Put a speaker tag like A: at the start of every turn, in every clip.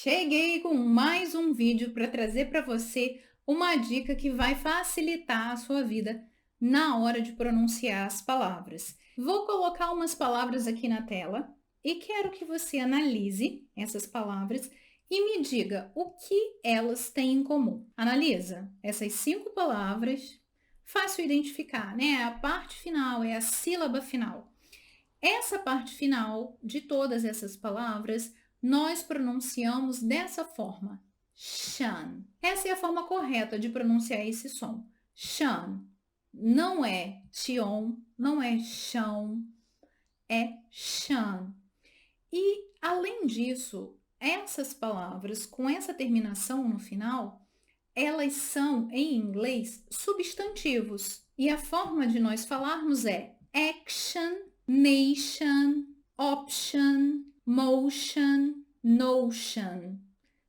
A: Cheguei com mais um vídeo para trazer para você uma dica que vai facilitar a sua vida na hora de pronunciar as palavras. Vou colocar umas palavras aqui na tela e quero que você analise essas palavras e me diga o que elas têm em comum. Analisa essas 5 palavras, fácil identificar, né? A parte final é a sílaba final. Essa parte final de todas essas palavras nós pronunciamos dessa forma, shan. Essa é a forma correta de pronunciar esse som. Shan. Não é tion, não é chão, é shan. E, além disso, essas palavras com essa terminação no final, elas são, em inglês, substantivos. E a forma de nós falarmos é action, nation, option, motion, notion.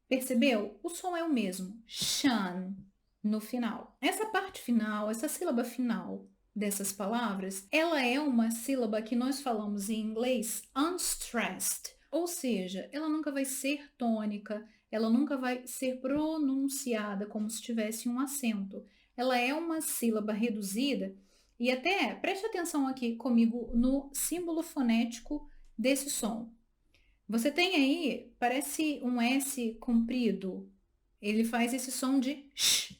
A: Percebeu? O som é o mesmo, shan, no final. Essa parte final, essa sílaba final dessas palavras, ela é uma sílaba que nós falamos em inglês unstressed, ou seja, ela nunca vai ser tônica, ela nunca vai ser pronunciada como se tivesse um acento. Ela é uma sílaba reduzida e até preste atenção aqui comigo no símbolo fonético desse som. Você tem aí, parece um S comprido. Ele faz esse som de sh.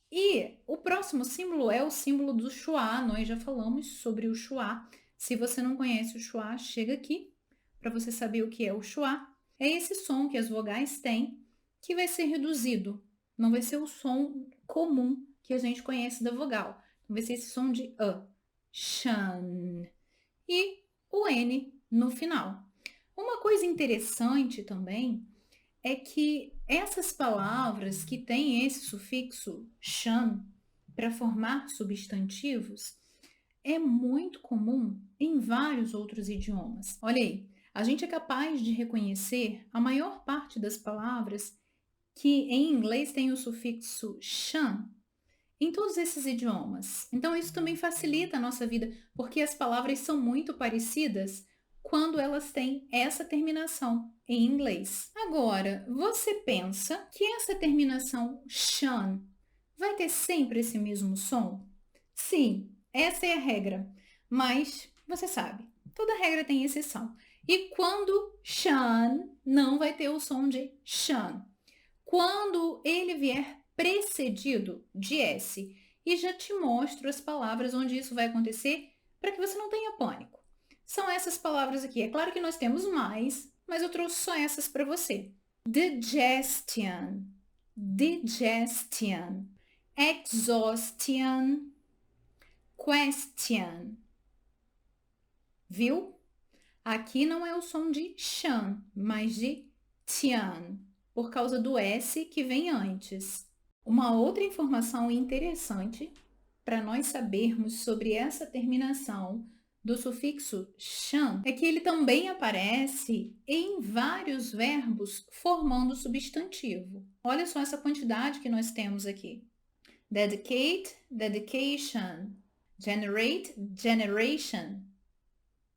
A: E o próximo símbolo é o símbolo do schwa. Nós já falamos sobre o schwa. Se você não conhece o schwa, chega aqui para você saber o que é o schwa. É esse som que as vogais têm que vai ser reduzido. Não vai ser o som comum que a gente conhece da vogal. Vai ser esse som de shan. E o N no final. Uma coisa interessante também é que essas palavras que têm esse sufixo shan para formar substantivos é muito comum em vários outros idiomas. Olha aí, a gente é capaz de reconhecer a maior parte das palavras que em inglês tem o sufixo shan em todos esses idiomas. Então isso também facilita a nossa vida, porque as palavras são muito parecidas quando elas têm essa terminação em inglês. Agora, você pensa que essa terminação shan vai ter sempre esse mesmo som? Sim, essa é a regra, mas você sabe, toda regra tem exceção. E quando shan não vai ter o som de shan. Quando ele vier precedido de S. E já te mostro as palavras onde isso vai acontecer para que você não tenha pânico. São essas palavras aqui. É claro que nós temos mais, mas eu trouxe só essas para você. Digestion, digestion, exhaustion, question. Viu? Aqui não é o som de shan, mas de tian, por causa do S que vem antes. Uma outra informação interessante para nós sabermos sobre essa terminação do sufixo shan é que ele também aparece em vários verbos formando substantivo. Olha só essa quantidade que nós temos aqui. Dedicate, dedication. Generate, generation.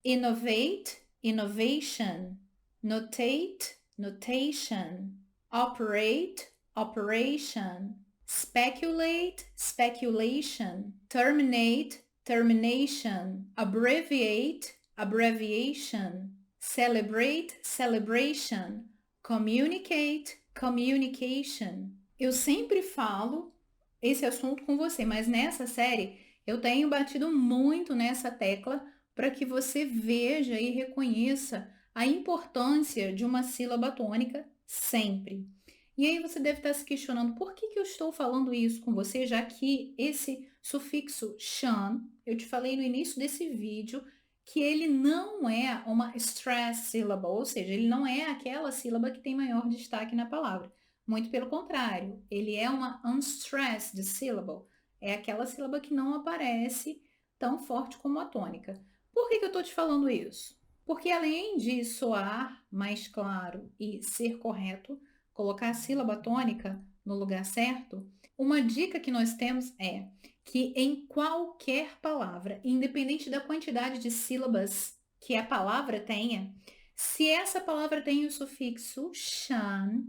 A: Innovate, innovation. Notate, notation. Operate, operation. Speculate, speculation. Terminate, termination. Abbreviate, abbreviation. Celebrate, celebration. Communicate, communication. Eu sempre falo esse assunto com você, mas nessa série eu tenho batido muito nessa tecla para que você veja e reconheça a importância de uma sílaba tônica sempre. E aí você deve estar se questionando por que eu estou falando isso com você, já que esse sufixo shan, eu te falei no início desse vídeo, que ele não é uma stress syllable, ou seja, ele não é aquela sílaba que tem maior destaque na palavra. Muito pelo contrário, ele é uma unstressed syllable, é aquela sílaba que não aparece tão forte como a tônica. Por que eu estou te falando isso? Porque além de soar mais claro e ser correto, colocar a sílaba tônica no lugar certo, uma dica que nós temos é que em qualquer palavra, independente da quantidade de sílabas que a palavra tenha, Se essa palavra tem o sufixo shan,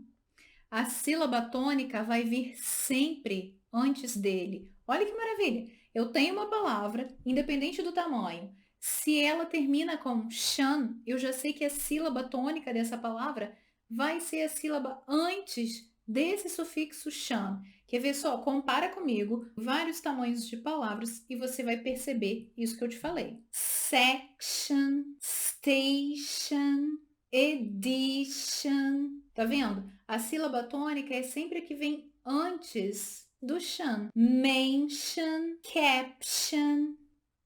A: a sílaba tônica vai vir sempre antes dele. Olha que maravilha! Eu tenho uma palavra, independente do tamanho. Se ela termina com shan, eu já sei que a sílaba tônica dessa palavra vai ser a sílaba antes desse sufixo shan. Quer ver só? Compara comigo vários tamanhos de palavras e você vai perceber isso que eu te falei. Section, station, edition. Tá vendo? A sílaba tônica é sempre a que vem antes do shan. Mention, caption,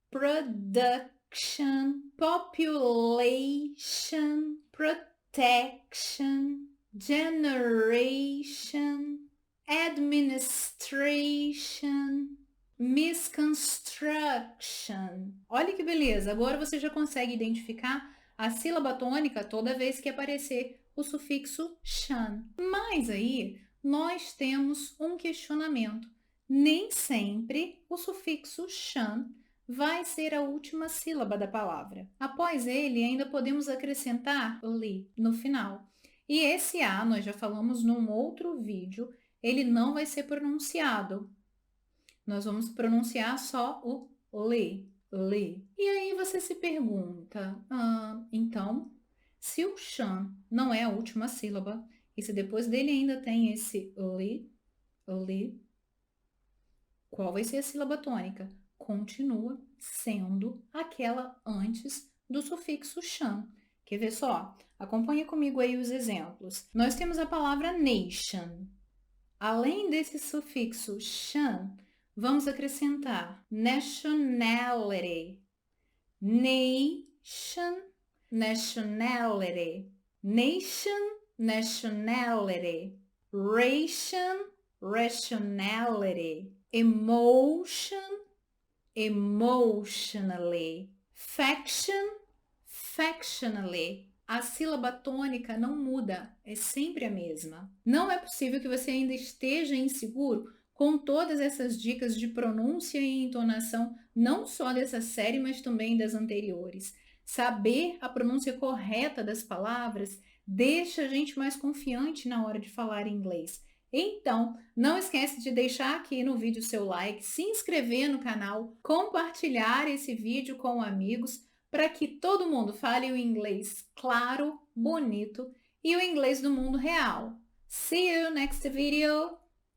A: production, population, protection, generation, administration, misconstruction. Olha que beleza! Agora você já consegue identificar a sílaba tônica toda vez que aparecer o sufixo shan. Mas aí nós temos um questionamento. Nem sempre o sufixo shan vai ser a última sílaba da palavra. Após ele, ainda podemos acrescentar li no final. E esse A, nós já falamos num outro vídeo, ele não vai ser pronunciado. Nós vamos pronunciar só o li, li. E aí você se pergunta, então, se o shan não é a última sílaba, e se depois dele ainda tem esse li, li, qual vai ser a sílaba tônica? Continua sendo aquela antes do sufixo shan. Quer ver só? Acompanha comigo aí os exemplos. Nós temos a palavra nation. Além desse sufixo shan, vamos acrescentar nationality. Nation, nationality. Nation, nationality. Ration, rationality. Emotion, emotionally. Faction, factionally. A sílaba tônica não muda, é sempre a mesma. Não é possível que você ainda esteja inseguro com todas essas dicas de pronúncia e entonação, não só dessa série, mas também das anteriores. Saber a pronúncia correta das palavras deixa a gente mais confiante na hora de falar inglês. Então, não esquece de deixar aqui no vídeo seu like, se inscrever no canal, compartilhar esse vídeo com amigos, para que todo mundo fale o inglês claro, bonito e o inglês do mundo real. See you next video!